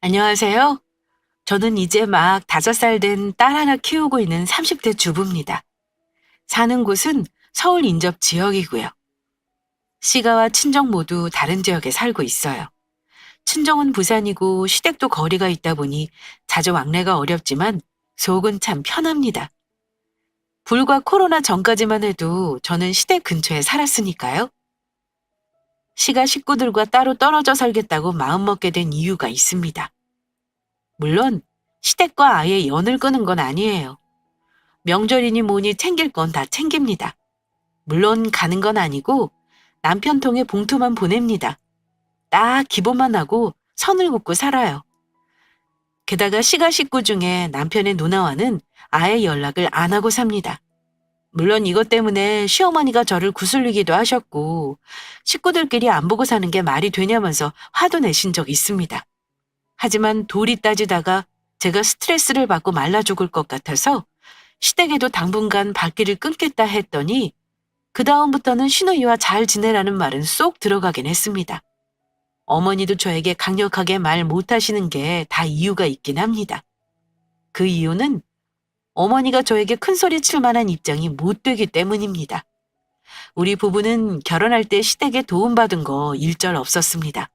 안녕하세요. 저는 이제 막 5살 된 딸 하나 키우고 있는 30대 주부입니다. 사는 곳은 서울 인접 지역이고요. 시가와 친정 모두 다른 지역에 살고 있어요. 친정은 부산이고 시댁도 거리가 있다 보니 자주 왕래가 어렵지만 속은 참 편합니다. 불과 코로나 전까지만 해도 저는 시댁 근처에 살았으니까요. 시가 식구들과 따로 떨어져 살겠다고 마음먹게 된 이유가 있습니다. 물론 시댁과 아예 연을 끊은 건 아니에요. 명절이니 뭐니 챙길 건 다 챙깁니다. 물론 가는 건 아니고 남편 통에 봉투만 보냅니다. 딱 기본만 하고 선을 긋고 살아요. 게다가 시가 식구 중에 남편의 누나와는 아예 연락을 안 하고 삽니다. 물론 이것 때문에 시어머니가 저를 구슬리기도 하셨고 식구들끼리 안 보고 사는 게 말이 되냐면서 화도 내신 적 있습니다. 하지만 도리 따지다가 제가 스트레스를 받고 말라 죽을 것 같아서 시댁에도 당분간 발길을 끊겠다 했더니 그다음부터는 시누이와 잘 지내라는 말은 쏙 들어가긴 했습니다. 어머니도 저에게 강력하게 말 못하시는 게 다 이유가 있긴 합니다. 그 이유는 어머니가 저에게 큰소리 칠 만한 입장이 못 되기 때문입니다. 우리 부부는 결혼할 때 시댁에 도움받은 거 일절 없었습니다.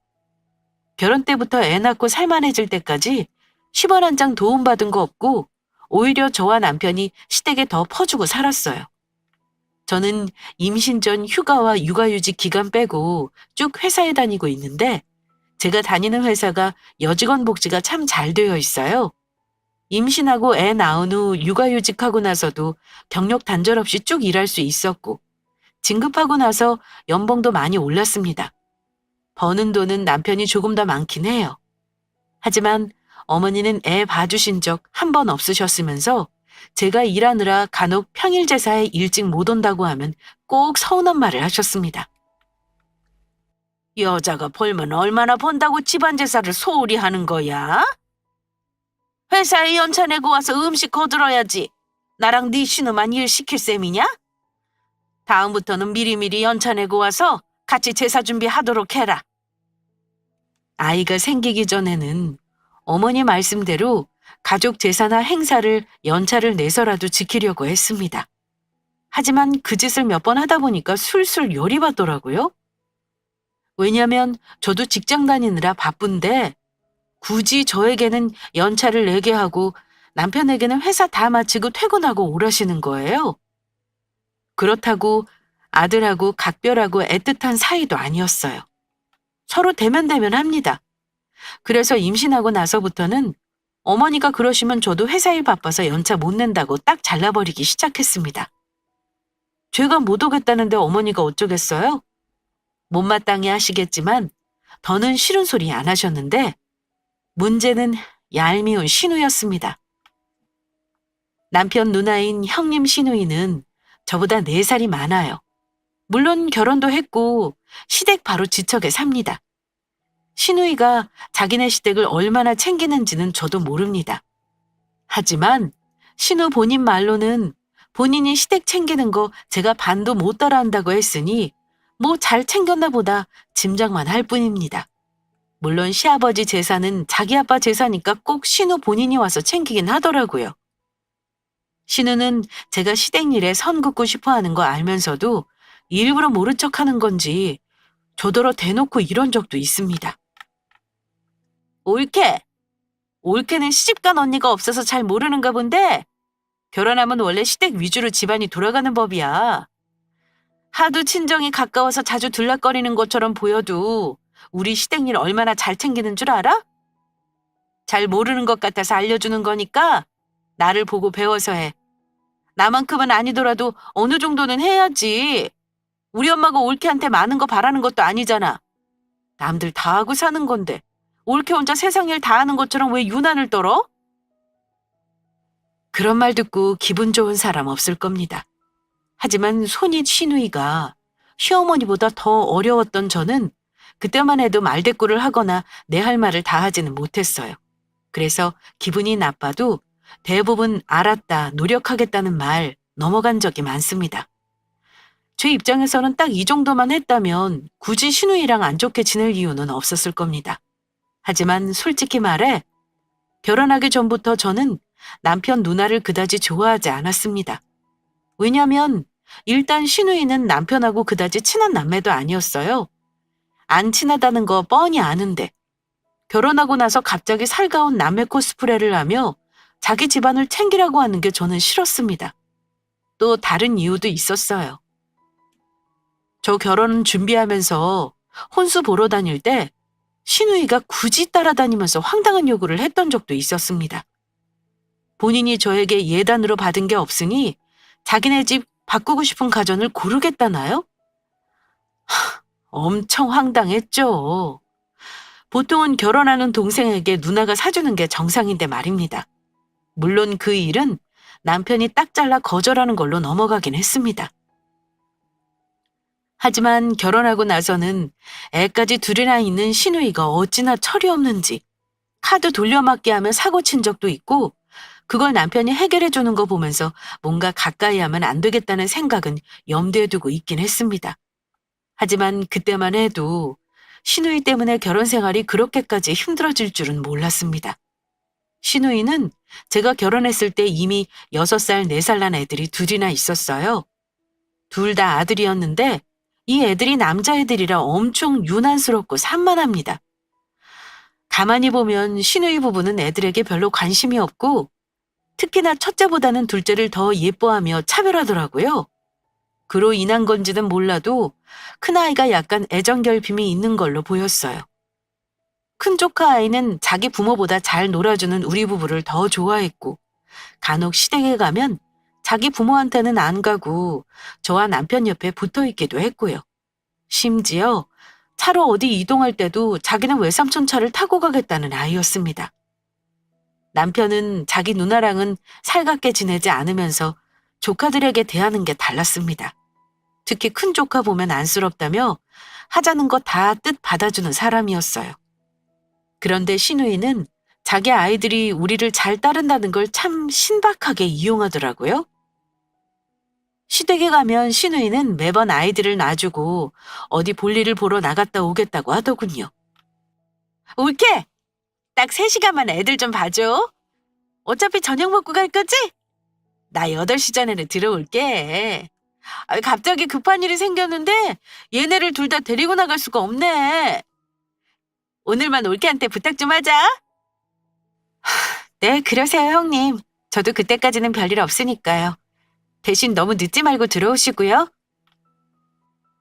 결혼 때부터 애 낳고 살만해질 때까지 10원 한 장 도움받은 거 없고 오히려 저와 남편이 시댁에 더 퍼주고 살았어요. 저는 임신 전 휴가와 육아휴직 기간 빼고 쭉 회사에 다니고 있는데 제가 다니는 회사가 여직원 복지가 참 잘 되어 있어요. 임신하고 애 낳은 후 육아휴직하고 나서도 경력 단절 없이 쭉 일할 수 있었고 진급하고 나서 연봉도 많이 올랐습니다. 버는 돈은 남편이 조금 더 많긴 해요. 하지만 어머니는 애 봐주신 적 한 번 없으셨으면서 제가 일하느라 간혹 평일 제사에 일찍 못 온다고 하면 꼭 서운한 말을 하셨습니다. 여자가 벌면 얼마나 번다고 집안 제사를 소홀히 하는 거야? 회사에 연차 내고 와서 음식 거들어야지. 나랑 네 신우만 일 시킬 셈이냐? 다음부터는 미리미리 연차 내고 와서 같이 제사 준비하도록 해라. 아이가 생기기 전에는 어머니 말씀대로 가족 제사나 행사를 연차를 내서라도 지키려고 했습니다. 하지만 그 짓을 몇 번 하다 보니까 술술 열이 받더라고요. 왜냐면 저도 직장 다니느라 바쁜데 굳이 저에게는 연차를 내게 하고 남편에게는 회사 다 마치고 퇴근하고 오라시는 거예요. 그렇다고 아들하고 각별하고 애틋한 사이도 아니었어요. 서로 대면대면합니다. 그래서 임신하고 나서부터는 어머니가 그러시면 저도 회사 일 바빠서 연차 못 낸다고 딱 잘라버리기 시작했습니다. 죄가 못 오겠다는데 어머니가 어쩌겠어요? 못마땅해 하시겠지만 더는 싫은 소리 안 하셨는데 문제는 얄미운 시누였습니다. 남편 누나인 형님 시누이는 저보다 4살이 많아요. 물론 결혼도 했고 시댁 바로 지척에 삽니다. 시누이가 자기네 시댁을 얼마나 챙기는지는 저도 모릅니다. 하지만 시누 본인 말로는 본인이 시댁 챙기는 거 제가 반도 못 따라한다고 했으니 뭐 잘 챙겼나 보다 짐작만 할 뿐입니다. 물론 시아버지 제사는 자기 아빠 제사니까 꼭 시누 본인이 와서 챙기긴 하더라고요. 시누는 제가 시댁 일에 선 긋고 싶어 하는 거 알면서도 일부러 모른 척 하는 건지 저더러 대놓고 이런 적도 있습니다. 올케! 올케는 시집간 언니가 없어서 잘 모르는가 본데 결혼하면 원래 시댁 위주로 집안이 돌아가는 법이야. 하도 친정이 가까워서 자주 들락거리는 것처럼 보여도 우리 시댁 일 얼마나 잘 챙기는 줄 알아? 잘 모르는 것 같아서 알려주는 거니까 나를 보고 배워서 해. 나만큼은 아니더라도 어느 정도는 해야지. 우리 엄마가 올케한테 많은 거 바라는 것도 아니잖아. 남들 다 하고 사는 건데 올케 혼자 세상 일 다 하는 것처럼 왜 유난을 떨어? 그런 말 듣고 기분 좋은 사람 없을 겁니다. 하지만 손이 시누이가 시어머니보다 더 어려웠던 저는 그때만 해도 말대꾸를 하거나 내 할 말을 다 하지는 못했어요. 그래서 기분이 나빠도 대부분 알았다, 노력하겠다는 말 넘어간 적이 많습니다. 제 입장에서는 딱 이 정도만 했다면 굳이 시누이랑 안 좋게 지낼 이유는 없었을 겁니다. 하지만 솔직히 말해 결혼하기 전부터 저는 남편 누나를 그다지 좋아하지 않았습니다. 왜냐면 일단 신우이는 남편하고 그다지 친한 남매도 아니었어요. 안 친하다는 거 뻔히 아는데 결혼하고 나서 갑자기 살가운 남매 코스프레를 하며 자기 집안을 챙기라고 하는 게 저는 싫었습니다. 또 다른 이유도 있었어요. 저 결혼 준비하면서 혼수 보러 다닐 때 신우이가 굳이 따라다니면서 황당한 요구를 했던 적도 있었습니다. 본인이 저에게 예단으로 받은 게 없으니 자기네 집 바꾸고 싶은 가전을 고르겠다나요? 엄청 황당했죠. 보통은 결혼하는 동생에게 누나가 사주는 게 정상인데 말입니다. 물론 그 일은 남편이 딱 잘라 거절하는 걸로 넘어가긴 했습니다. 하지만 결혼하고 나서는 애까지 둘이나 있는 신우이가 어찌나 철이 없는지 카드 돌려막기 하며 사고 친 적도 있고 그걸 남편이 해결해 주는 거 보면서 뭔가 가까이 하면 안 되겠다는 생각은 염두에 두고 있긴 했습니다. 하지만 그때만 해도 신우이 때문에 결혼 생활이 그렇게까지 힘들어질 줄은 몰랐습니다. 신우이는 제가 결혼했을 때 이미 6살, 4살 난 애들이 둘이나 있었어요. 둘 다 아들이었는데 이 애들이 남자애들이라 엄청 유난스럽고 산만합니다. 가만히 보면 신우이 부부는 애들에게 별로 관심이 없고 특히나 첫째보다는 둘째를 더 예뻐하며 차별하더라고요. 그로 인한 건지는 몰라도 큰아이가 약간 애정결핍이 있는 걸로 보였어요. 큰 조카 아이는 자기 부모보다 잘 놀아주는 우리 부부를 더 좋아했고 간혹 시댁에 가면 자기 부모한테는 안 가고 저와 남편 옆에 붙어 있기도 했고요. 심지어 차로 어디 이동할 때도 자기는 외삼촌 차를 타고 가겠다는 아이였습니다. 남편은 자기 누나랑은 살갑게 지내지 않으면서 조카들에게 대하는 게 달랐습니다. 특히 큰 조카 보면 안쓰럽다며 하자는 거 다 뜻 받아주는 사람이었어요. 그런데 신우이는 자기 아이들이 우리를 잘 따른다는 걸 참 신박하게 이용하더라고요. 시댁에 가면 신우이는 매번 아이들을 놔주고 어디 볼일을 보러 나갔다 오겠다고 하더군요. 올케! 딱 3시간만 애들 좀 봐줘. 어차피 저녁 먹고 갈 거지? 나 8시 전에는 들어올게. 갑자기 급한 일이 생겼는데 얘네를 둘 다 데리고 나갈 수가 없네. 오늘만 올케한테 부탁 좀 하자. 네, 그러세요, 형님. 저도 그때까지는 별일 없으니까요. 대신 너무 늦지 말고 들어오시고요.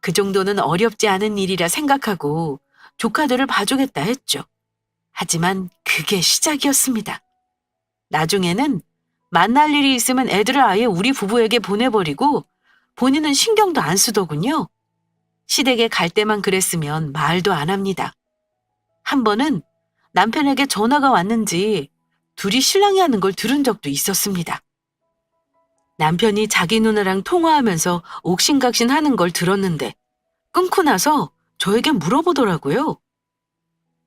그 정도는 어렵지 않은 일이라 생각하고 조카들을 봐주겠다 했죠. 하지만 그게 시작이었습니다. 나중에는 만날 일이 있으면 애들을 아예 우리 부부에게 보내버리고 본인은 신경도 안 쓰더군요. 시댁에 갈 때만 그랬으면 말도 안 합니다. 한 번은 남편에게 전화가 왔는지 둘이 실랑이 하는 걸 들은 적도 있었습니다. 남편이 자기 누나랑 통화하면서 옥신각신 하는 걸 들었는데 끊고 나서 저에게 물어보더라고요.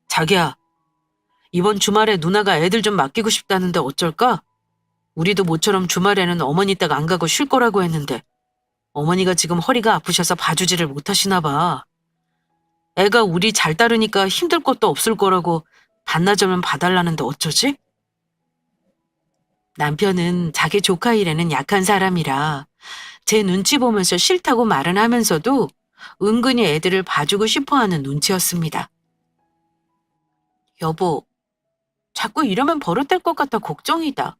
자기야, 이번 주말에 누나가 애들 좀 맡기고 싶다는데 어쩔까? 우리도 모처럼 주말에는 어머니 댁 안 가고 쉴 거라고 했는데 어머니가 지금 허리가 아프셔서 봐주지를 못하시나 봐. 애가 우리 잘 따르니까 힘들 것도 없을 거라고 반나절만 봐달라는데 어쩌지? 남편은 자기 조카 일에는 약한 사람이라 제 눈치 보면서 싫다고 말은 하면서도 은근히 애들을 봐주고 싶어하는 눈치였습니다. 여보, 자꾸 이러면 버릇될 것 같아 걱정이다.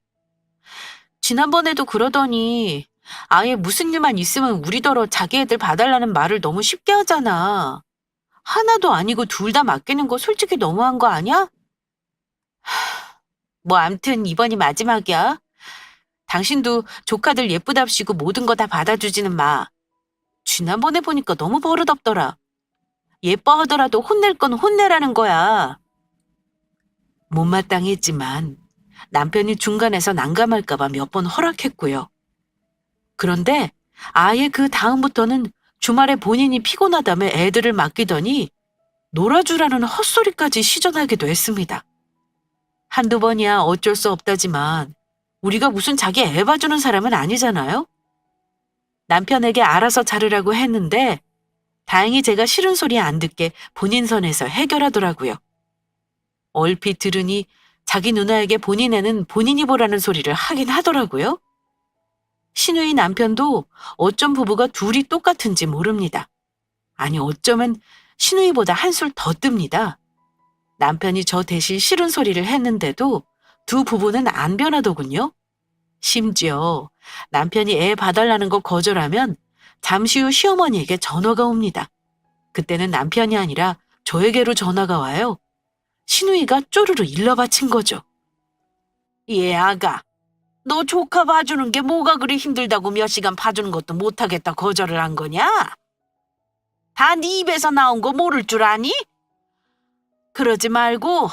지난번에도 그러더니 아예 무슨 일만 있으면 우리더러 자기 애들 봐달라는 말을 너무 쉽게 하잖아. 하나도 아니고 둘 다 맡기는 거 솔직히 너무한 거 아니야? 뭐 암튼 이번이 마지막이야. 당신도 조카들 예쁘답시고 모든 거 다 받아주지는 마. 지난번에 보니까 너무 버릇없더라. 예뻐하더라도 혼낼 건 혼내라는 거야. 못마땅했지만 남편이 중간에서 난감할까봐 몇 번 허락했고요. 그런데 아예 그 다음부터는 주말에 본인이 피곤하다며 애들을 맡기더니 놀아주라는 헛소리까지 시전하기도 했습니다. 한두 번이야 어쩔 수 없다지만 우리가 무슨 자기 애 봐주는 사람은 아니잖아요? 남편에게 알아서 자르라고 했는데 다행히 제가 싫은 소리 안 듣게 본인 선에서 해결하더라고요. 얼핏 들으니 자기 누나에게 본인애는 본인이 보라는 소리를 하긴 하더라고요. 신우이 남편도 어쩜 부부가 둘이 똑같은지 모릅니다. 아니 어쩌면 신우이보다 한술 더 뜹니다. 남편이 저 대신 싫은 소리를 했는데도 두 부부는 안 변하더군요. 심지어 남편이 애 봐달라는 거 거절하면 잠시 후 시어머니에게 전화가 옵니다. 그때는 남편이 아니라 저에게로 전화가 와요. 신우이가 쪼르르 일러바친 거죠. 얘 아가, 너 조카 봐주는 게 뭐가 그리 힘들다고 몇 시간 봐주는 것도 못하겠다 거절을 한 거냐? 다 네 입에서 나온 거 모를 줄 아니? 그러지 말고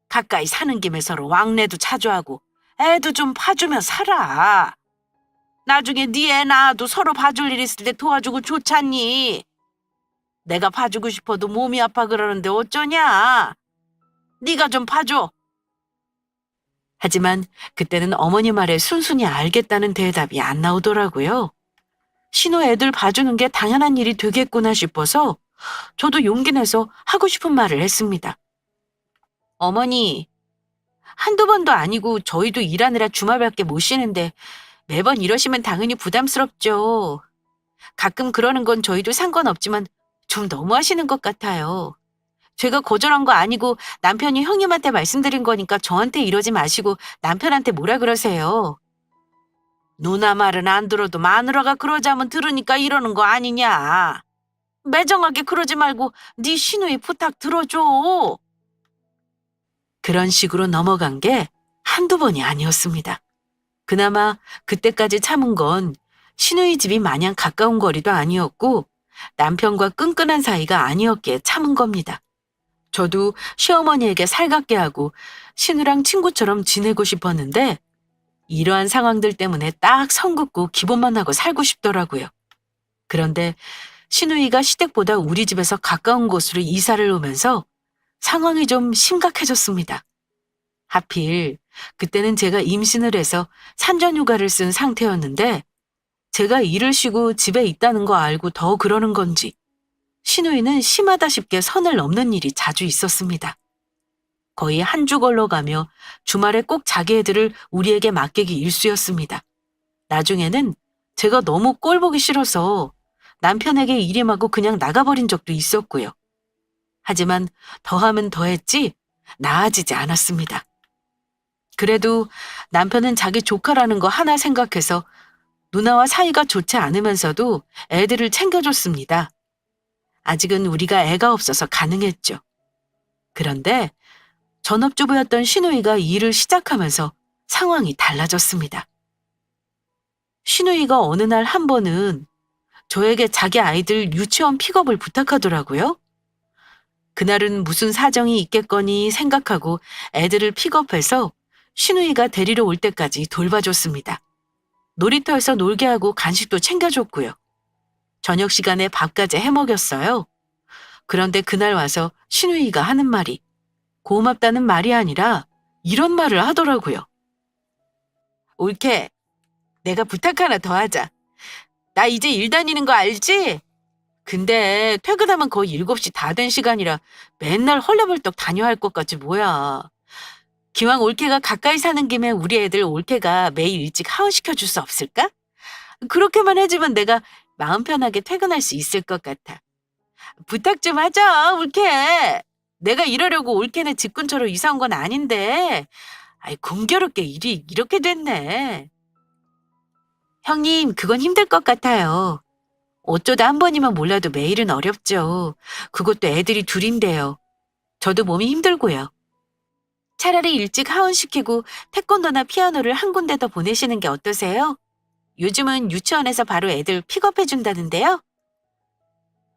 가까이 사는 김에 서로 왕래도 자주 하고 애도 좀 봐주며 살아. 나중에 네 애 낳아도 서로 봐줄 일 있을 때 도와주고 좋잖니. 내가 봐주고 싶어도 몸이 아파 그러는데 어쩌냐? 네가 좀 봐줘. 하지만 그때는 어머니 말에 순순히 알겠다는 대답이 안 나오더라고요. 신우 애들 봐주는 게 당연한 일이 되겠구나 싶어서 저도 용기 내서 하고 싶은 말을 했습니다. 어머니, 한두 번도 아니고 저희도 일하느라 주말밖에 못 쉬는데 매번 이러시면 당연히 부담스럽죠. 가끔 그러는 건 저희도 상관없지만 좀 너무하시는 것 같아요. 제가 거절한 거 아니고 남편이 형님한테 말씀드린 거니까 저한테 이러지 마시고 남편한테 뭐라 그러세요. 누나 말은 안 들어도 마누라가 그러자면 들으니까 이러는 거 아니냐. 매정하게 그러지 말고 네 시누이 부탁 들어줘. 그런 식으로 넘어간 게 한두 번이 아니었습니다. 그나마 그때까지 참은 건 시누이 집이 마냥 가까운 거리도 아니었고 남편과 끈끈한 사이가 아니었기에 참은 겁니다. 저도 시어머니에게 살갑게 하고 신우랑 친구처럼 지내고 싶었는데 이러한 상황들 때문에 딱 선 긋고 기본만 하고 살고 싶더라고요. 그런데 신우이가 시댁보다 우리 집에서 가까운 곳으로 이사를 오면서 상황이 좀 심각해졌습니다. 하필 그때는 제가 임신을 해서 산전휴가를 쓴 상태였는데 제가 일을 쉬고 집에 있다는 거 알고 더 그러는 건지 신우이는 심하다 싶게 선을 넘는 일이 자주 있었습니다. 거의 한 주 걸러가며 주말에 꼭 자기 애들을 우리에게 맡기기 일쑤였습니다. 나중에는 제가 너무 꼴 보기 싫어서 남편에게 일임하고 그냥 나가버린 적도 있었고요. 하지만 더하면 더했지 나아지지 않았습니다. 그래도 남편은 자기 조카라는 거 하나 생각해서 누나와 사이가 좋지 않으면서도 애들을 챙겨줬습니다. 아직은 우리가 애가 없어서 가능했죠. 그런데 전업주부였던 신우이가 일을 시작하면서 상황이 달라졌습니다. 신우이가 어느 날 한 번은 저에게 자기 아이들 유치원 픽업을 부탁하더라고요. 그날은 무슨 사정이 있겠거니 생각하고 애들을 픽업해서 신우이가 데리러 올 때까지 돌봐줬습니다. 놀이터에서 놀게 하고 간식도 챙겨줬고요. 저녁 시간에 밥까지 해먹였어요. 그런데 그날 와서 신우이가 하는 말이 고맙다는 말이 아니라 이런 말을 하더라고요. 올케, 내가 부탁 하나 더 하자. 나 이제 일 다니는 거 알지? 근데 퇴근하면 거의 7시 다 된 시간이라 맨날 헐레벌떡 다녀야 할 것 같지 뭐야. 기왕 올케가 가까이 사는 김에 우리 애들 올케가 매일 일찍 하원시켜 줄 수 없을까? 그렇게만 해주면 내가 마음 편하게 퇴근할 수 있을 것 같아. 부탁 좀 하자, 올케. 내가 이러려고 올케네 집 근처로 이사 온 건 아닌데. 아이, 공교롭게 일이 이렇게 됐네. 형님, 그건 힘들 것 같아요. 어쩌다 한 번이면 몰라도 매일은 어렵죠. 그것도 애들이 둘인데요. 저도 몸이 힘들고요. 차라리 일찍 하원시키고 태권도나 피아노를 한 군데 더 보내시는 게 어떠세요? 요즘은 유치원에서 바로 애들 픽업해준다는데요.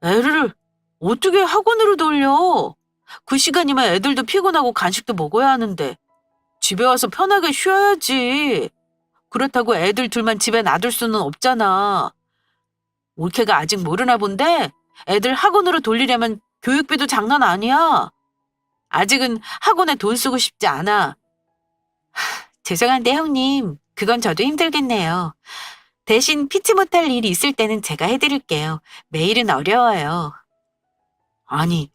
애를 어떻게 학원으로 돌려? 그 시간이면 애들도 피곤하고 간식도 먹어야 하는데 집에 와서 편하게 쉬어야지. 그렇다고 애들 둘만 집에 놔둘 수는 없잖아. 올케가 아직 모르나 본데 애들 학원으로 돌리려면 교육비도 장난 아니야. 아직은 학원에 돈 쓰고 싶지 않아. 죄송한데 형님, 그건 저도 힘들겠네요. 대신 피치 못할 일이 있을 때는 제가 해드릴게요. 매일은 어려워요. 아니,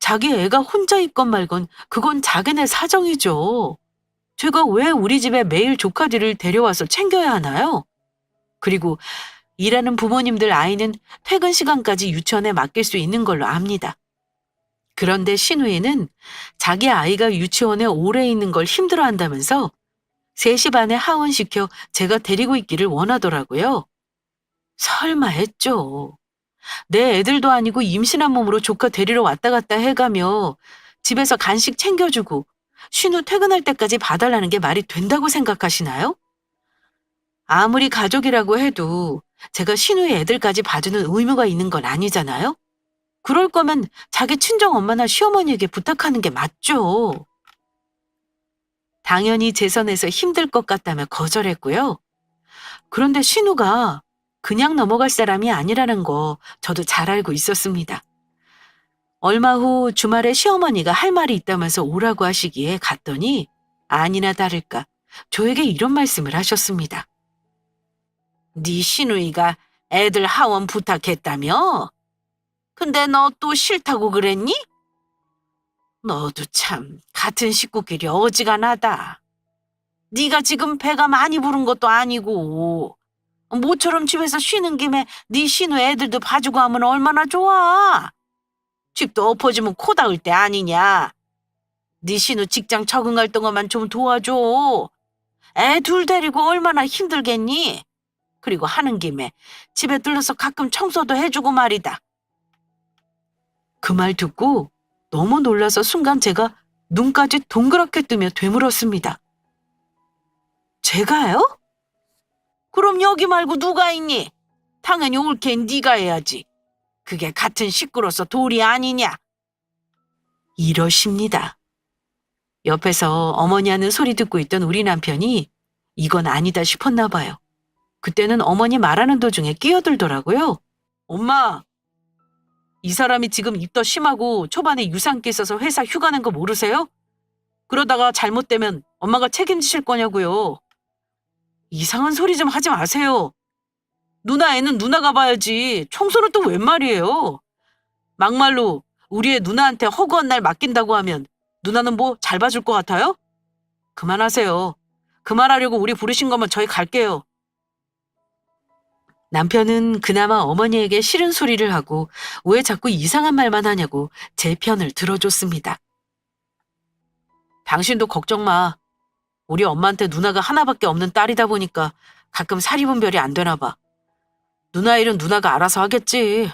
자기 애가 혼자 있건 말건 그건 자기네 사정이죠. 제가 왜 우리 집에 매일 조카들을 데려와서 챙겨야 하나요? 그리고 일하는 부모님들 아이는 퇴근 시간까지 유치원에 맡길 수 있는 걸로 압니다. 그런데 신우이는 자기 아이가 유치원에 오래 있는 걸 힘들어한다면서 3시 반에 하원시켜 제가 데리고 있기를 원하더라고요. 설마 했죠. 내 애들도 아니고 임신한 몸으로 조카 데리러 왔다 갔다 해가며 집에서 간식 챙겨주고 신우 퇴근할 때까지 봐달라는 게 말이 된다고 생각하시나요? 아무리 가족이라고 해도 제가 신우의 애들까지 봐주는 의무가 있는 건 아니잖아요? 그럴 거면 자기 친정 엄마나 시어머니에게 부탁하는 게 맞죠. 당연히 제 선에서 힘들 것 같다며 거절했고요. 그런데 신우가 그냥 넘어갈 사람이 아니라는 거 저도 잘 알고 있었습니다. 얼마 후 주말에 시어머니가 할 말이 있다면서 오라고 하시기에 갔더니 아니나 다를까 저에게 이런 말씀을 하셨습니다. 네 시누이가 애들 하원 부탁했다며? 근데 너 또 싫다고 그랬니? 너도 참 같은 식구끼리 어지간하다. 네가 지금 배가 많이 부른 것도 아니고 모처럼 집에서 쉬는 김에 네 시누 애들도 봐주고 하면 얼마나 좋아. 집도 엎어지면 코 닿을 때 아니냐. 네 시누 직장 적응할 동안만 좀 도와줘. 애 둘 데리고 얼마나 힘들겠니? 그리고 하는 김에 집에 들러서 가끔 청소도 해주고 말이다. 그 말 듣고 너무 놀라서 순간 제가 눈까지 동그랗게 뜨며 되물었습니다. 제가요? 그럼 여기 말고 누가 있니? 당연히 옳게는 네가 해야지. 그게 같은 식구로서 도리 아니냐? 이러십니다. 옆에서 어머니 하는 소리 듣고 있던 우리 남편이 이건 아니다 싶었나 봐요. 그때는 어머니 말하는 도중에 끼어들더라고요. 엄마, 이 사람이 지금 입덧 심하고 초반에 유산기 있어서 회사 휴가 낸 거 모르세요? 그러다가 잘못되면 엄마가 책임지실 거냐고요. 이상한 소리 좀 하지 마세요. 누나 애는 누나가 봐야지. 청소는 또 웬 말이에요. 막말로 우리 애 누나한테 허구한 날 맡긴다고 하면 누나는 뭐 잘 봐줄 것 같아요? 그만하세요. 그만하려고 우리 부르신 거면 저희 갈게요. 남편은 그나마 어머니에게 싫은 소리를 하고 왜 자꾸 이상한 말만 하냐고 제 편을 들어줬습니다. 당신도 걱정 마. 우리 엄마한테 누나가 하나밖에 없는 딸이다 보니까 가끔 사리분별이 안 되나 봐. 누나 일은 누나가 알아서 하겠지.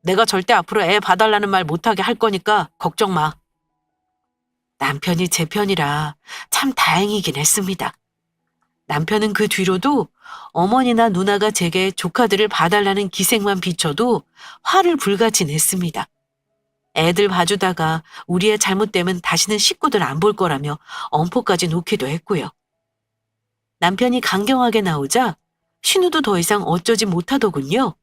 내가 절대 앞으로 애 봐달라는 말 못하게 할 거니까 걱정 마. 남편이 제 편이라 참 다행이긴 했습니다. 남편은 그 뒤로도 어머니나 누나가 제게 조카들을 봐달라는 기색만 비춰도 화를 불같이 냈습니다. 애들 봐주다가 우리 애 잘못되면 다시는 식구들 안 볼 거라며 엄포까지 놓기도 했고요. 남편이 강경하게 나오자 신우도 더 이상 어쩌지 못하더군요.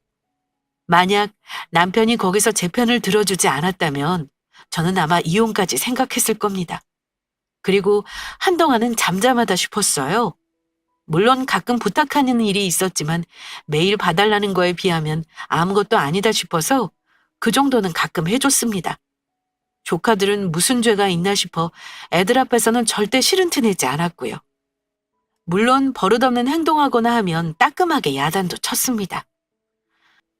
만약 남편이 거기서 제 편을 들어주지 않았다면 저는 아마 이혼까지 생각했을 겁니다. 그리고 한동안은 잠잠하다 싶었어요. 물론 가끔 부탁하는 일이 있었지만 매일 봐달라는 거에 비하면 아무것도 아니다 싶어서 그 정도는 가끔 해줬습니다. 조카들은 무슨 죄가 있나 싶어 애들 앞에서는 절대 싫은 티 내지 않았고요. 물론 버릇없는 행동하거나 하면 따끔하게 야단도 쳤습니다.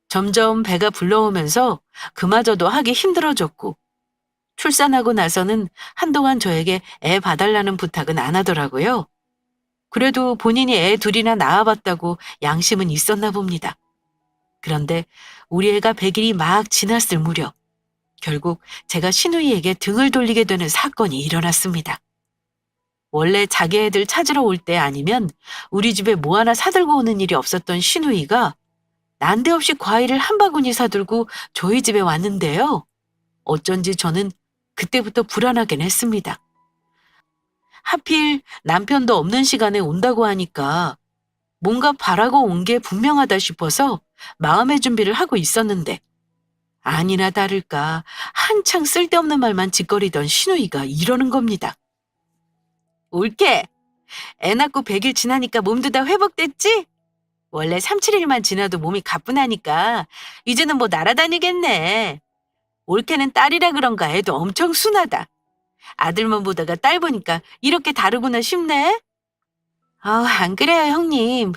점점 배가 불러오면서 그마저도 하기 힘들어졌고 출산하고 나서는 한동안 저에게 애 봐달라는 부탁은 안 하더라고요. 그래도 본인이 애 둘이나 낳아봤다고 양심은 있었나 봅니다. 그런데 우리 애가 100일이 막 지났을 무렵 결국 제가 신우이에게 등을 돌리게 되는 사건이 일어났습니다. 원래 자기 애들 찾으러 올 때 아니면 우리 집에 뭐 하나 사들고 오는 일이 없었던 신우이가 난데없이 과일을 한 바구니 사들고 저희 집에 왔는데요. 어쩐지 저는 그때부터 불안하긴 했습니다. 하필 남편도 없는 시간에 온다고 하니까 뭔가 바라고 온 게 분명하다 싶어서 마음의 준비를 하고 있었는데 아니나 다를까 한창 쓸데없는 말만 짓거리던 신우이가 이러는 겁니다. 올게. 애 낳고 100일 지나니까 몸도 다 회복됐지? 원래 3, 7일만 지나도 몸이 가뿐하니까 이제는 뭐 날아다니겠네. 올케는 딸이라 그런가 애도 엄청 순하다. 아들만 보다가 딸 보니까 이렇게 다르구나 싶네. 안 그래요, 형님.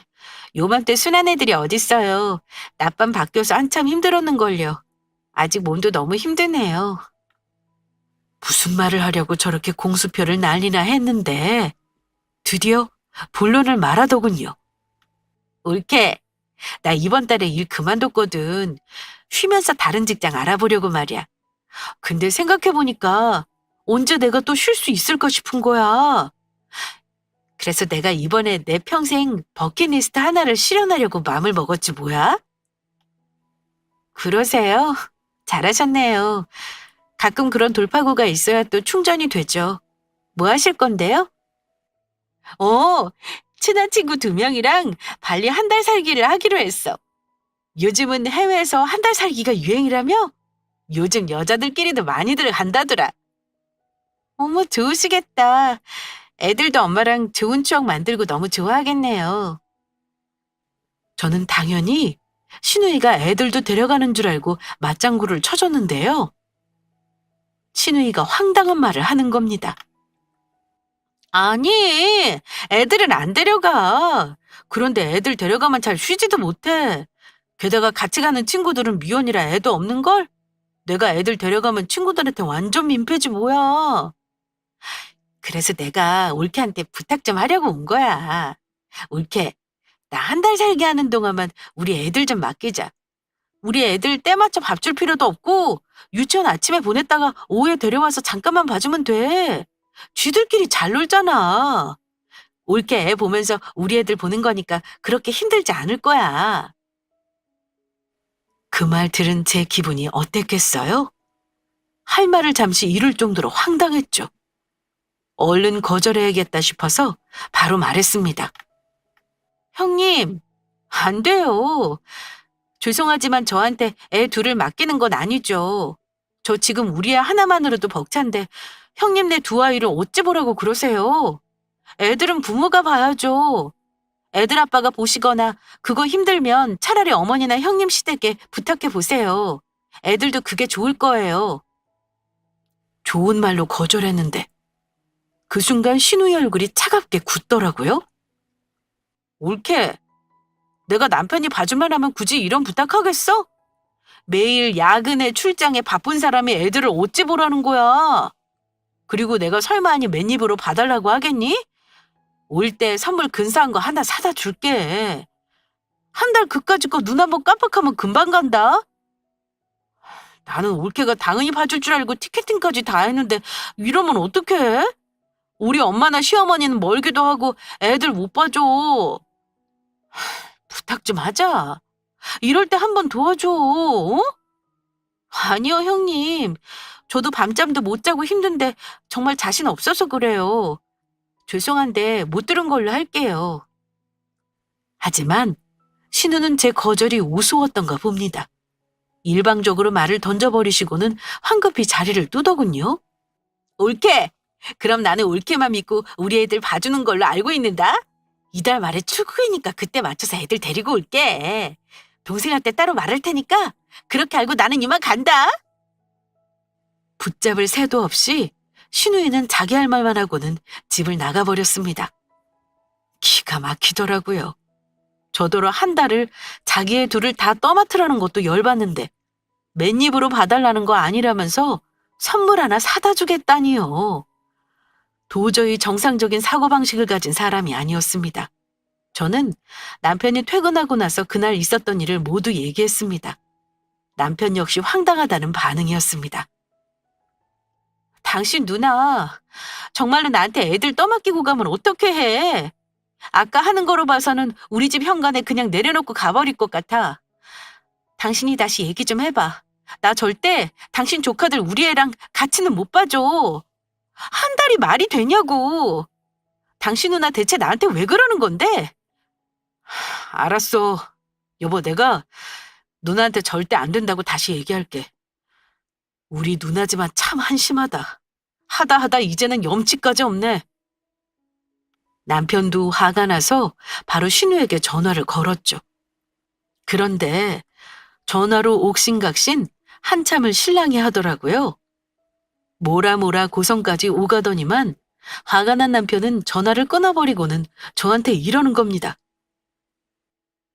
요맘때 순한 애들이 어딨어요. 낮밤 바뀌어서 한참 힘들었는걸요. 아직 몸도 너무 힘드네요. 무슨 말을 하려고 저렇게 공수표를 난리나 했는데 드디어 본론을 말하더군요. 올케, 나 이번 달에 일 그만뒀거든. 쉬면서 다른 직장 알아보려고 말이야. 근데 생각해보니까 언제 내가 또 쉴 수 있을까 싶은 거야. 그래서 내가 이번에 내 평생 버킷리스트 하나를 실현하려고 마음을 먹었지 뭐야? 그러세요? 잘하셨네요. 가끔 그런 돌파구가 있어야 또 충전이 되죠. 뭐 하실 건데요? 어, 친한 친구 2명이랑 발리 한 달 살기를 하기로 했어. 요즘은 해외에서 한 달 살기가 유행이라며? 요즘 여자들끼리도 많이들 한다더라. 어머, 좋으시겠다. 애들도 엄마랑 좋은 추억 만들고 너무 좋아하겠네요. 저는 당연히 신우이가 애들도 데려가는 줄 알고 맞장구를 쳐줬는데요. 신우이가 황당한 말을 하는 겁니다. 아니, 애들은 안 데려가. 그런데 애들 데려가면 잘 쉬지도 못해. 게다가 같이 가는 친구들은 미혼이라 애도 없는걸? 내가 애들 데려가면 친구들한테 완전 민폐지 뭐야. 그래서 내가 올케한테 부탁 좀 하려고 온 거야. 올케, 나 한 달 살게 하는 동안만 우리 애들 좀 맡기자. 우리 애들 때 맞춰 밥 줄 필요도 없고 유치원 아침에 보냈다가 오후에 데려와서 잠깐만 봐주면 돼. 쥐들끼리 잘 놀잖아. 올케 애 보면서 우리 애들 보는 거니까 그렇게 힘들지 않을 거야. 그 말 들은 제 기분이 어땠겠어요? 할 말을 잠시 잃을 정도로 황당했죠. 얼른 거절해야겠다 싶어서 바로 말했습니다. 형님, 안 돼요. 죄송하지만 저한테 애 둘을 맡기는 건 아니죠. 저 지금 우리 애 하나만으로도 벅찬데 형님 네 2아이를 어찌 보라고 그러세요? 애들은 부모가 봐야죠. 애들 아빠가 보시거나 그거 힘들면 차라리 어머니나 형님 시댁에 부탁해 보세요. 애들도 그게 좋을 거예요. 좋은 말로 거절했는데 그 순간 신우의 얼굴이 차갑게 굳더라고요. 옳게. 내가 남편이 봐주만 하면 굳이 이런 부탁하겠어? 매일 야근에 출장에 바쁜 사람이 애들을 어찌 보라는 거야. 그리고 내가 설마 아니 맨입으로 봐달라고 하겠니? 올 때 선물 근사한 거 하나 사다 줄게. 한 달 그까짓 거 눈 한번 깜빡하면 금방 간다. 나는 올케가 당연히 봐줄 줄 알고 티켓팅까지 다 했는데 이러면 어떡해? 우리 엄마나 시어머니는 멀기도 하고 애들 못 봐줘. 부탁 좀 하자. 이럴 때 한 번 도와줘. 어? 아니요, 형님. 저도 밤잠도 못 자고 힘든데 정말 자신 없어서 그래요. 죄송한데 못 들은 걸로 할게요. 하지만 신우는 제 거절이 우스웠던가 봅니다. 일방적으로 말을 던져버리시고는 황급히 자리를 뜨더군요. 올케! 그럼 나는 올케만 믿고 우리 애들 봐주는 걸로 알고 있는다. 이달 말에 출국이니까 그때 맞춰서 애들 데리고 올게. 동생한테 따로 말할 테니까 그렇게 알고 나는 이만 간다. 붙잡을 새도 없이 신우이는 자기 할 말만 하고는 집을 나가버렸습니다. 기가 막히더라고요. 저더러 한 달을 자기의 둘을 다 떠맡으라는 것도 열받는데 맨입으로 봐달라는 거 아니라면서 선물 하나 사다 주겠다니요. 도저히 정상적인 사고방식을 가진 사람이 아니었습니다. 저는 남편이 퇴근하고 나서 그날 있었던 일을 모두 얘기했습니다. 남편 역시 황당하다는 반응이었습니다. 당신 누나, 정말로 나한테 애들 떠맡기고 가면 어떻게 해? 아까 하는 거로 봐서는 우리 집 현관에 그냥 내려놓고 가버릴 것 같아. 당신이 다시 얘기 좀 해봐. 나 절대 당신 조카들 우리 애랑 같이는 못 봐줘. 한 달이 말이 되냐고. 당신 누나 대체 나한테 왜 그러는 건데? 알았어. 여보, 내가 누나한테 절대 안 된다고 다시 얘기할게. 우리 누나지만 참 한심하다. 하다 이제는 염치까지 없네. 남편도 화가 나서 바로 신우에게 전화를 걸었죠. 그런데 전화로 옥신각신 한참을 실랑이 하더라고요. 뭐라 고성까지 오가더니만 화가 난 남편은 전화를 끊어버리고는 저한테 이러는 겁니다.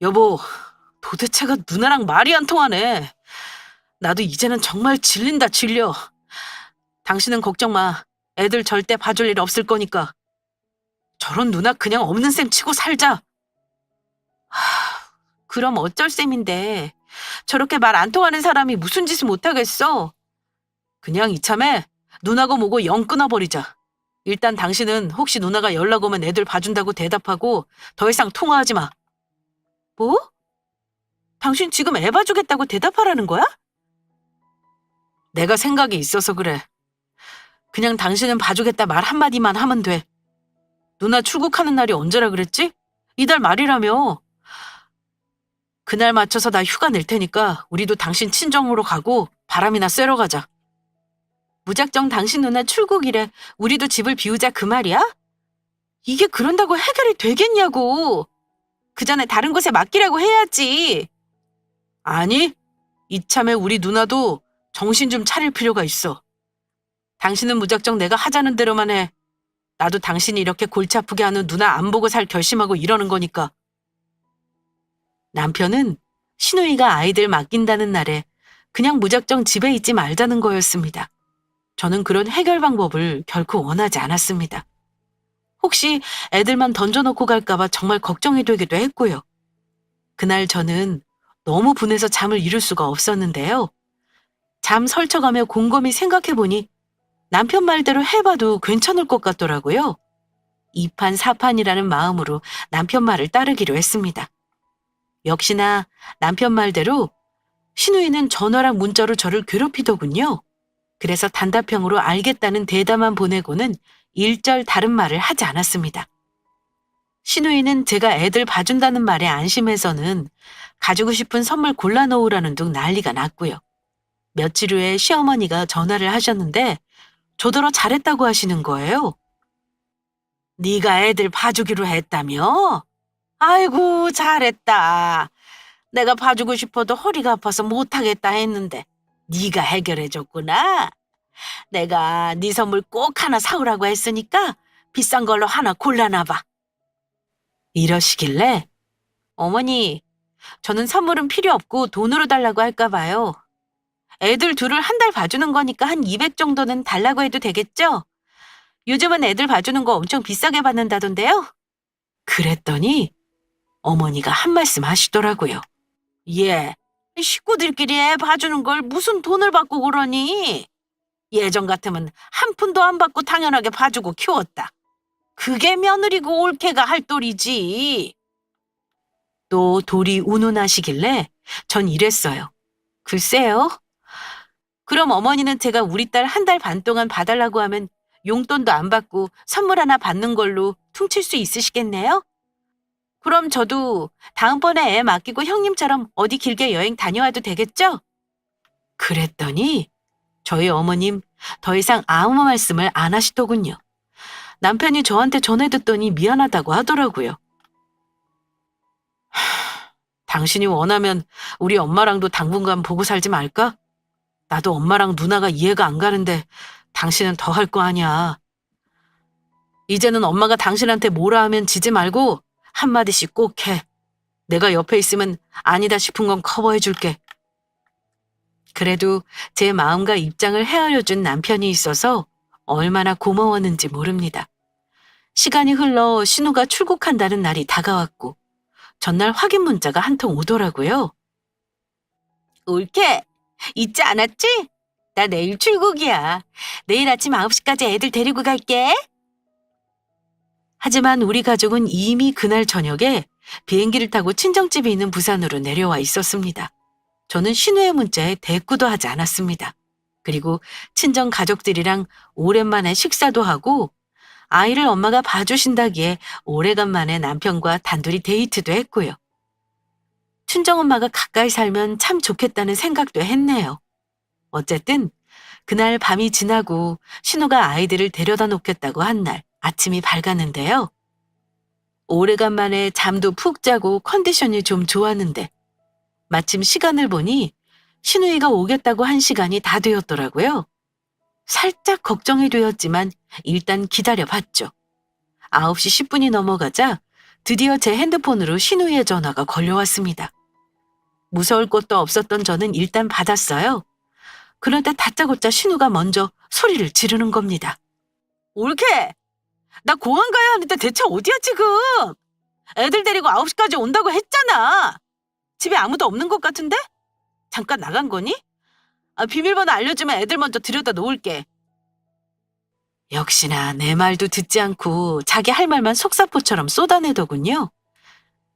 여보, 도대체가 누나랑 말이 안 통하네. 나도 이제는 정말 질린다, 질려. 당신은 걱정 마. 애들 절대 봐줄 일 없을 거니까. 저런 누나 그냥 없는 셈 치고 살자. 그럼 어쩔 셈인데. 저렇게 말 안 통하는 사람이 무슨 짓을 못하겠어. 그냥 이참에 누나고 뭐고 영 끊어버리자. 일단 당신은 혹시 누나가 연락 오면 애들 봐준다고 대답하고 더 이상 통화하지 마. 뭐? 당신 지금 애 봐주겠다고 대답하라는 거야? 내가 생각이 있어서 그래. 그냥 당신은 봐주겠다 말 한마디만 하면 돼. 누나 출국하는 날이 언제라 그랬지? 이달 말이라며. 그날 맞춰서 나 휴가 낼 테니까 우리도 당신 친정으로 가고 바람이나 쐬러 가자. 무작정 당신 누나 출국이래. 우리도 집을 비우자 그 말이야? 이게 그런다고 해결이 되겠냐고. 그 전에 다른 곳에 맡기라고 해야지. 아니, 이참에 우리 누나도 정신 좀 차릴 필요가 있어. 당신은 무작정 내가 하자는 대로만 해. 나도 당신이 이렇게 골치 아프게 하는 누나 안 보고 살 결심하고 이러는 거니까. 남편은 시누이가 아이들 맡긴다는 날에 그냥 무작정 집에 있지 말자는 거였습니다. 저는 그런 해결 방법을 결코 원하지 않았습니다. 혹시 애들만 던져놓고 갈까봐 정말 걱정이 되기도 했고요. 그날 저는 너무 분해서 잠을 이룰 수가 없었는데요. 잠 설쳐가며 곰곰이 생각해보니 남편 말대로 해봐도 괜찮을 것 같더라고요. 이판사판이라는 마음으로 남편 말을 따르기로 했습니다. 역시나 남편 말대로 시누이는 전화랑 문자로 저를 괴롭히더군요. 그래서 단답형으로 알겠다는 대답만 보내고는 일절 다른 말을 하지 않았습니다. 시누이는 제가 애들 봐준다는 말에 안심해서는 가지고 싶은 선물 골라놓으라는 둥 난리가 났고요. 며칠 후에 시어머니가 전화를 하셨는데 저더러 잘했다고 하시는 거예요. 네가 애들 봐주기로 했다며? 아이고 잘했다. 내가 봐주고 싶어도 허리가 아파서 못하겠다 했는데 네가 해결해줬구나. 내가 네 선물 꼭 하나 사오라고 했으니까 비싼 걸로 하나 골라놔봐. 이러시길래 어머니, 저는 선물은 필요 없고 돈으로 달라고 할까 봐요. 애들 둘을 한 달 봐주는 거니까 한 200 정도는 달라고 해도 되겠죠? 요즘은 애들 봐주는 거 엄청 비싸게 받는다던데요? 그랬더니 어머니가 한 말씀 하시더라고요. 예, 식구들끼리 애 봐주는 걸 무슨 돈을 받고 그러니? 예전 같으면 한 푼도 안 받고 당연하게 봐주고 키웠다. 그게 며느리고 올케가 할 도리지. 또 돌이 운운하시길래 전 이랬어요. 글쎄요. 그럼 어머니는 제가 우리 딸 한 달 반 동안 봐달라고 하면 용돈도 안 받고 선물 하나 받는 걸로 퉁칠 수 있으시겠네요? 그럼 저도 다음번에 애 맡기고 형님처럼 어디 길게 여행 다녀와도 되겠죠? 그랬더니 저희 어머님 더 이상 아무 말씀을 안 하시더군요. 남편이 저한테 전해 듣더니 미안하다고 하더라고요. 당신이 원하면 우리 엄마랑도 당분간 보고 살지 말까? 나도 엄마랑 누나가 이해가 안 가는데 당신은 더 할 거 아니야. 이제는 엄마가 당신한테 뭐라 하면 지지 말고 한마디씩 꼭 해. 내가 옆에 있으면 아니다 싶은 건 커버해 줄게. 그래도 제 마음과 입장을 헤아려준 남편이 있어서 얼마나 고마웠는지 모릅니다. 시간이 흘러 신우가 출국한다는 날이 다가왔고 전날 확인 문자가 한 통 오더라고요. 올케, 잊지 않았지? 나 내일 출국이야. 내일 아침 9시까지 애들 데리고 갈게. 하지만 우리 가족은 이미 그날 저녁에 비행기를 타고 친정집이 있는 부산으로 내려와 있었습니다. 저는 신우의 문자에 대꾸도 하지 않았습니다. 그리고 친정 가족들이랑 오랜만에 식사도 하고 아이를 엄마가 봐주신다기에 오래간만에 남편과 단둘이 데이트도 했고요. 친정엄마가 가까이 살면 참 좋겠다는 생각도 했네요. 어쨌든 그날 밤이 지나고 신우가 아이들을 데려다 놓겠다고 한 날 아침이 밝았는데요. 오래간만에 잠도 푹 자고 컨디션이 좀 좋았는데 마침 시간을 보니 신우이가 오겠다고 한 시간이 다 되었더라고요. 살짝 걱정이 되었지만 일단 기다려봤죠. 9시 10분이 넘어가자 드디어 제 핸드폰으로 신우이의 전화가 걸려왔습니다. 무서울 것도 없었던 저는 일단 받았어요. 그런데 다짜고짜 신우가 먼저 소리를 지르는 겁니다. 올케! 나 공항 가야 하는데 대체 어디야 지금? 애들 데리고 9시까지 온다고 했잖아. 집에 아무도 없는 것 같은데? 잠깐 나간 거니? 비밀번호 알려주면 애들 먼저 들여다 놓을게. 역시나 내 말도 듣지 않고 자기 할 말만 속사포처럼 쏟아내더군요.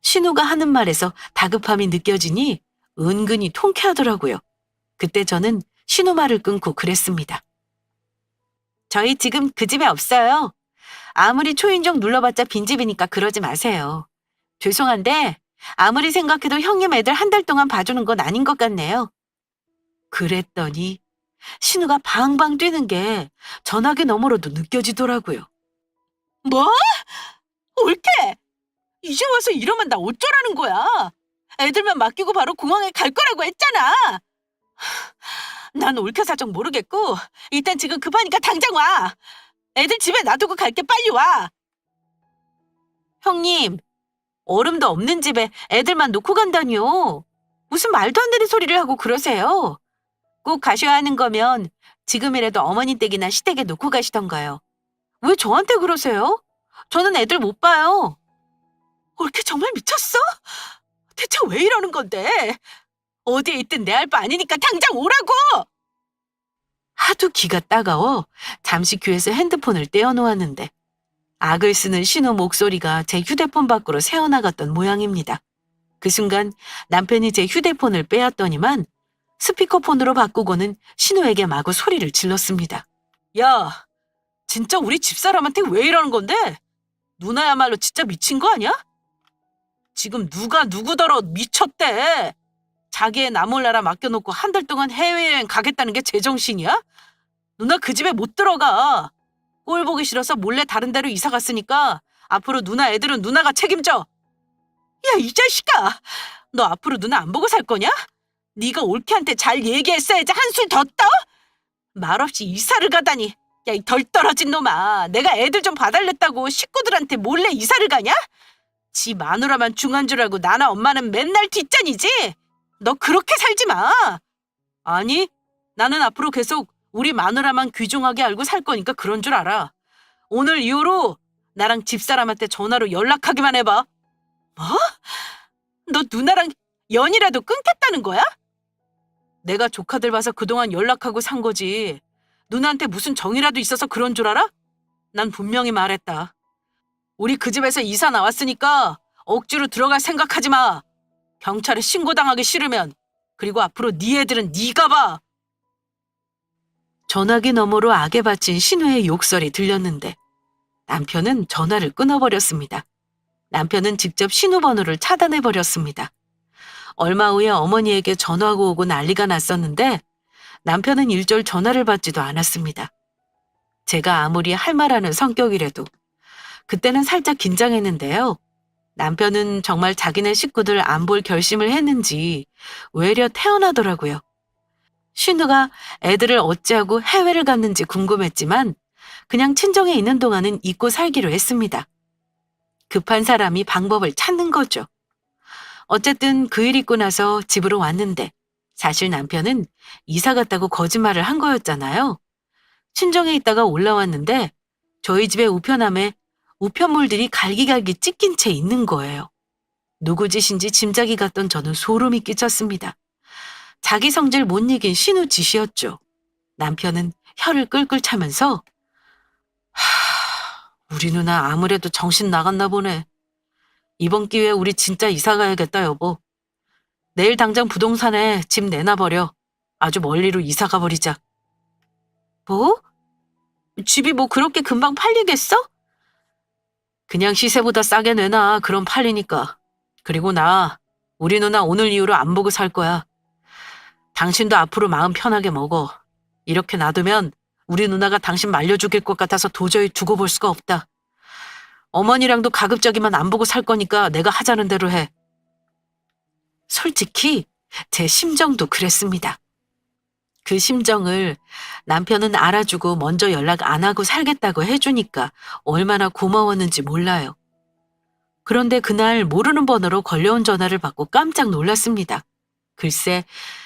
신우가 하는 말에서 다급함이 느껴지니 은근히 통쾌하더라고요. 그때 저는 신우 말을 끊고 그랬습니다. 저희 지금 그 집에 없어요. 아무리 초인종 눌러봤자 빈집이니까 그러지 마세요. 죄송한데 아무리 생각해도 형님 애들 한 달 동안 봐주는 건 아닌 것 같네요. 그랬더니 신우가 방방 뛰는 게 전화기 너머로도 느껴지더라고요. 뭐? 올케! 이제 와서 이러면 나 어쩌라는 거야? 애들만 맡기고 바로 공항에 갈 거라고 했잖아. 난 올케 사정 모르겠고 일단 지금 급하니까 당장 와. 애들 집에 놔두고 갈게. 빨리 와. 형님, 얼음도 없는 집에 애들만 놓고 간다니요. 무슨 말도 안 되는 소리를 하고 그러세요. 꼭 가셔야 하는 거면 지금이라도 어머니 댁이나 시댁에 놓고 가시던가요. 왜 저한테 그러세요? 저는 애들 못 봐요. 올케 정말 미쳤어? 대체 왜 이러는 건데? 어디에 있든 내 할 바 아니니까 당장 오라고! 하도 기가 따가워 잠시 귀에서 핸드폰을 떼어놓았는데 악을 쓰는 신우 목소리가 제 휴대폰 밖으로 새어나갔던 모양입니다. 그 순간 남편이 제 휴대폰을 빼앗더니만 스피커폰으로 바꾸고는 신우에게 마구 소리를 질렀습니다. 야, 진짜 우리 집사람한테 왜 이러는 건데? 누나야말로 진짜 미친 거 아니야? 지금 누가 누구더러 미쳤대. 자기의 나 몰라라 맡겨놓고 한 달 동안 해외여행 가겠다는 게 제정신이야? 누나 그 집에 못 들어가. 꼴 보기 싫어서 몰래 다른 데로 이사 갔으니까 앞으로 누나 애들은 누나가 책임져. 야, 이 자식아. 너 앞으로 누나 안 보고 살 거냐? 네가 올케한테 잘 얘기했어야지 한술 더 떠? 말없이 이사를 가다니. 야, 이 덜 떨어진 놈아. 내가 애들 좀 봐달랬다고 식구들한테 몰래 이사를 가냐? 지 마누라만 중한 줄 알고 나나 엄마는 맨날 뒷전이지? 너 그렇게 살지 마. 아니, 나는 앞으로 계속 우리 마누라만 귀중하게 알고 살 거니까 그런 줄 알아. 오늘 이후로 나랑 집사람한테 전화로 연락하기만 해봐. 뭐? 너 누나랑 연이라도 끊겠다는 거야? 내가 조카들 봐서 그동안 연락하고 산 거지. 누나한테 무슨 정이라도 있어서 그런 줄 알아? 난 분명히 말했다. 우리 그 집에서 이사 나왔으니까 억지로 들어갈 생각하지 마. 경찰에 신고당하기 싫으면. 그리고 앞으로 네 애들은 네가 봐. 전화기 너머로 악에 바친 신우의 욕설이 들렸는데 남편은 전화를 끊어버렸습니다. 남편은 직접 신우 번호를 차단해버렸습니다. 얼마 후에 어머니에게 전화가 오고 난리가 났었는데 남편은 일절 전화를 받지도 않았습니다. 제가 아무리 할 말하는 성격이라도 그때는 살짝 긴장했는데요. 남편은 정말 자기네 식구들 안 볼 결심을 했는지 외려 태어나더라고요. 신우가 애들을 어찌하고 해외를 갔는지 궁금했지만 그냥 친정에 있는 동안은 잊고 살기로 했습니다. 급한 사람이 방법을 찾는 거죠. 어쨌든 그 일 있고 나서 집으로 왔는데 사실 남편은 이사 갔다고 거짓말을 한 거였잖아요. 친정에 있다가 올라왔는데 저희 집의 우편함에 우편물들이 갈기갈기 찢긴 채 있는 거예요. 누구 짓인지 짐작이 갔던 저는 소름이 끼쳤습니다. 자기 성질 못 이긴 신우 짓이었죠. 남편은 혀를 끌끌 차면서 우리 누나 아무래도 정신 나갔나 보네. 이번 기회에 우리 진짜 이사 가야겠다 여보. 내일 당장 부동산에 집 내놔버려. 아주 멀리로 이사 가버리자. 뭐? 집이 뭐 그렇게 금방 팔리겠어? 그냥 시세보다 싸게 내놔. 그럼 팔리니까. 그리고 우리 누나 오늘 이후로 안 보고 살 거야. 당신도 앞으로 마음 편하게 먹어. 이렇게 놔두면 우리 누나가 당신 말려 죽일 것 같아서 도저히 두고 볼 수가 없다. 어머니랑도 가급적이면 안 보고 살 거니까 내가 하자는 대로 해. 솔직히 제 심정도 그랬습니다. 그 심정을 남편은 알아주고 먼저 연락 안 하고 살겠다고 해주니까 얼마나 고마웠는지 몰라요. 그런데 그날 모르는 번호로 걸려온 전화를 받고 깜짝 놀랐습니다. 글쎄,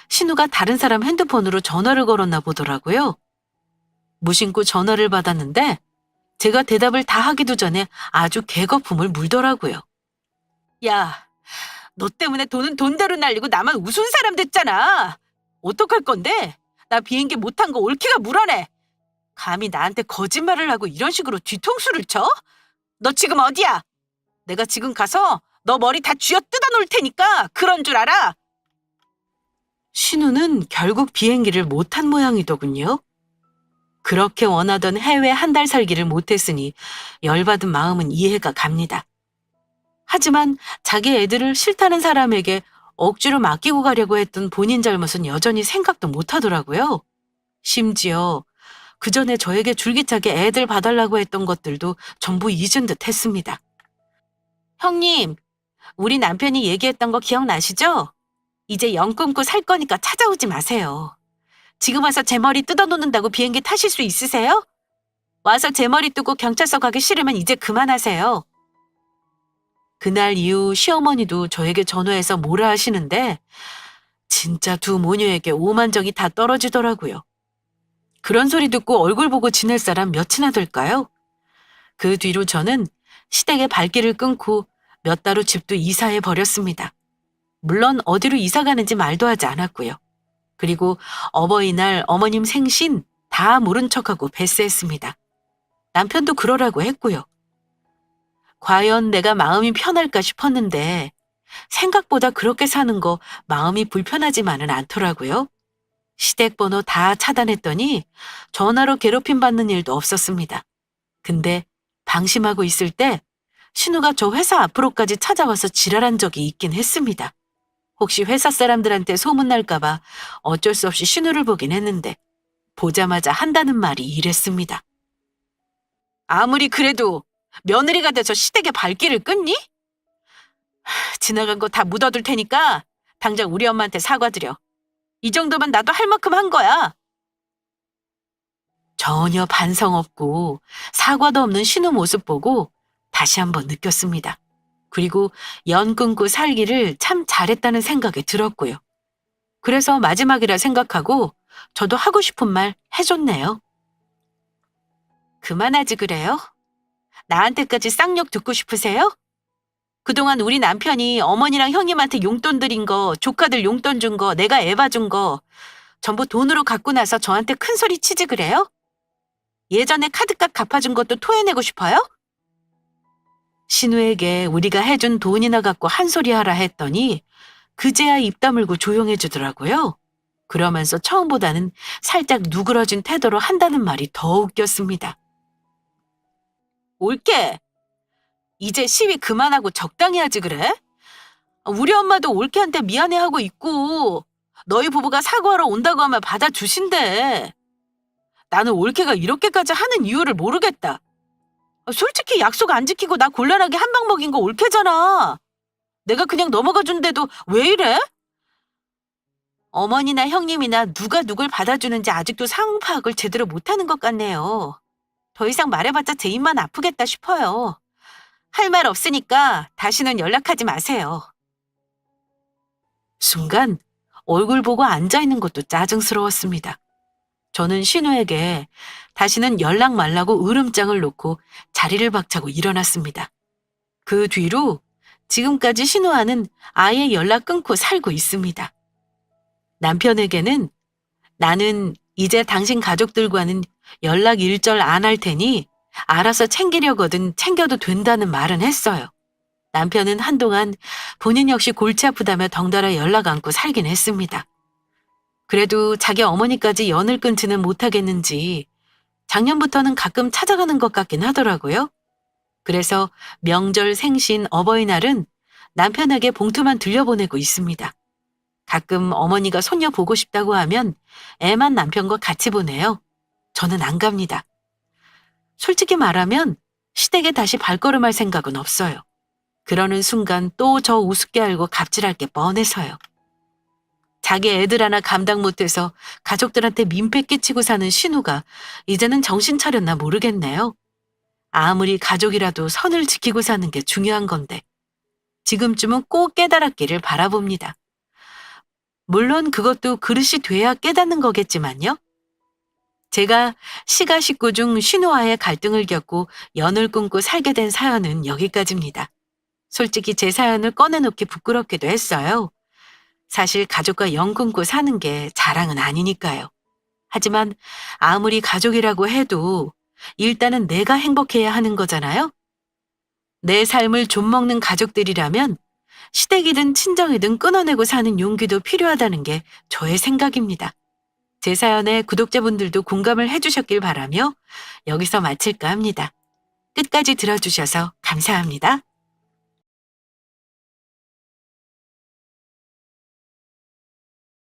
신우가 다른 사람 핸드폰으로 전화를 걸었나 보더라고요. 무심코 전화를 받았는데 제가 대답을 다 하기도 전에 아주 개거품을 물더라고요. 야, 너 때문에 돈은 돈대로 날리고 나만 우스운 사람 됐잖아. 어떡할 건데? 나 비행기 못 탄 거 올케가 물어내. 감히 나한테 거짓말을 하고 이런 식으로 뒤통수를 쳐? 너 지금 어디야? 내가 지금 가서 너 머리 다 쥐어 뜯어 놓을 테니까 그런 줄 알아? 신우는 결국 비행기를 못 탄 모양이더군요. 그렇게 원하던 해외 한 달 살기를 못했으니 열받은 마음은 이해가 갑니다. 하지만 자기 애들을 싫다는 사람에게 억지로 맡기고 가려고 했던 본인 잘못은 여전히 생각도 못하더라고요. 심지어 그 전에 저에게 줄기차게 애들 봐달라고 했던 것들도 전부 잊은 듯 했습니다. 형님, 우리 남편이 얘기했던 거 기억나시죠? 이제 영 끊고 살 거니까 찾아오지 마세요. 지금 와서 제 머리 뜯어놓는다고 비행기 타실 수 있으세요? 와서 제 머리 뜯고 경찰서 가기 싫으면 이제 그만하세요. 그날 이후 시어머니도 저에게 전화해서 뭐라 하시는데 진짜 두 모녀에게 오만정이 다 떨어지더라고요. 그런 소리 듣고 얼굴 보고 지낼 사람 몇이나 될까요? 그 뒤로 저는 시댁의 발길을 끊고 몇 달 후 집도 이사해 버렸습니다. 물론 어디로 이사 가는지 말도 하지 않았고요. 그리고 어버이날, 어머님 생신 다 모른 척하고 배스했습니다. 남편도 그러라고 했고요. 과연 내가 마음이 편할까 싶었는데 생각보다 그렇게 사는 거 마음이 불편하지만은 않더라고요. 시댁 번호 다 차단했더니 전화로 괴롭힘 받는 일도 없었습니다. 근데 방심하고 있을 때 신우가 저 회사 앞으로까지 찾아와서 지랄한 적이 있긴 했습니다. 혹시 회사 사람들한테 소문날까봐 어쩔 수 없이 신우를 보긴 했는데 보자마자 한다는 말이 이랬습니다. 아무리 그래도 며느리가 돼서 시댁의 발길을 끊니? 지나간 거 다 묻어둘 테니까 당장 우리 엄마한테 사과드려. 이 정도면 나도 할 만큼 한 거야. 전혀 반성 없고 사과도 없는 신우 모습 보고 다시 한번 느꼈습니다. 그리고 연 끊고 살기를 참 잘했다는 생각이 들었고요. 그래서 마지막이라 생각하고 저도 하고 싶은 말 해줬네요. 그만하지 그래요? 나한테까지 쌍욕 듣고 싶으세요? 그동안 우리 남편이 어머니랑 형님한테 용돈 드린 거, 조카들 용돈 준 거, 내가 애 봐준 거 전부 돈으로 갖고 나서 저한테 큰 소리 치지 그래요? 예전에 카드값 갚아준 것도 토해내고 싶어요? 신우에게 우리가 해준 돈이나 갖고 한 소리 하라 했더니 그제야 입 다물고 조용해 주더라고요. 그러면서 처음보다는 살짝 누그러진 태도로 한다는 말이 더 웃겼습니다. 올게. 이제 시위 그만하고 적당히 하지 그래? 우리 엄마도 올케한테 미안해하고 있고 너희 부부가 사과하러 온다고 하면 받아주신대. 나는 올케가 이렇게까지 하는 이유를 모르겠다. 솔직히 약속 안 지키고 나 곤란하게 한 방 먹인 거 올케잖아. 내가 그냥 넘어가 준데도 왜 이래? 어머니나 형님이나 누가 누굴 받아주는지 아직도 상황 파악을 제대로 못하는 것 같네요. 더 이상 말해봤자 제 입만 아프겠다 싶어요. 할 말 없으니까 다시는 연락하지 마세요. 순간 얼굴 보고 앉아있는 것도 짜증스러웠습니다. 저는 신우에게 다시는 연락 말라고 으름장을 놓고 자리를 박차고 일어났습니다. 그 뒤로 지금까지 신우와는 아예 연락 끊고 살고 있습니다. 남편에게는 나는 이제 당신 가족들과는 연락 일절 안 할 테니 알아서 챙기려거든 챙겨도 된다는 말은 했어요. 남편은 한동안 본인 역시 골치 아프다며 덩달아 연락 않고 살긴 했습니다. 그래도 자기 어머니까지 연을 끊지는 못하겠는지 작년부터는 가끔 찾아가는 것 같긴 하더라고요. 그래서 명절, 생신, 어버이날은 남편에게 봉투만 들려보내고 있습니다. 가끔 어머니가 손녀 보고 싶다고 하면 애만 남편과 같이 보내요. 저는 안 갑니다. 솔직히 말하면 시댁에 다시 발걸음할 생각은 없어요. 그러는 순간 또 저 우습게 알고 갑질할 게 뻔해서요. 자기 애들 하나 감당 못해서 가족들한테 민폐 끼치고 사는 신우가 이제는 정신 차렸나 모르겠네요. 아무리 가족이라도 선을 지키고 사는 게 중요한 건데 지금쯤은 꼭 깨달았기를 바라봅니다. 물론 그것도 그릇이 돼야 깨닫는 거겠지만요. 제가 시가 식구 중 신우와의 갈등을 겪고 연을 끊고 살게 된 사연은 여기까지입니다. 솔직히 제 사연을 꺼내놓기 부끄럽기도 했어요. 사실 가족과 연 끊고 사는 게 자랑은 아니니까요. 하지만 아무리 가족이라고 해도 일단은 내가 행복해야 하는 거잖아요. 내 삶을 좀먹는 가족들이라면 시댁이든 친정이든 끊어내고 사는 용기도 필요하다는 게 저의 생각입니다. 제 사연에 구독자분들도 공감을 해주셨길 바라며 여기서 마칠까 합니다. 끝까지 들어주셔서 감사합니다.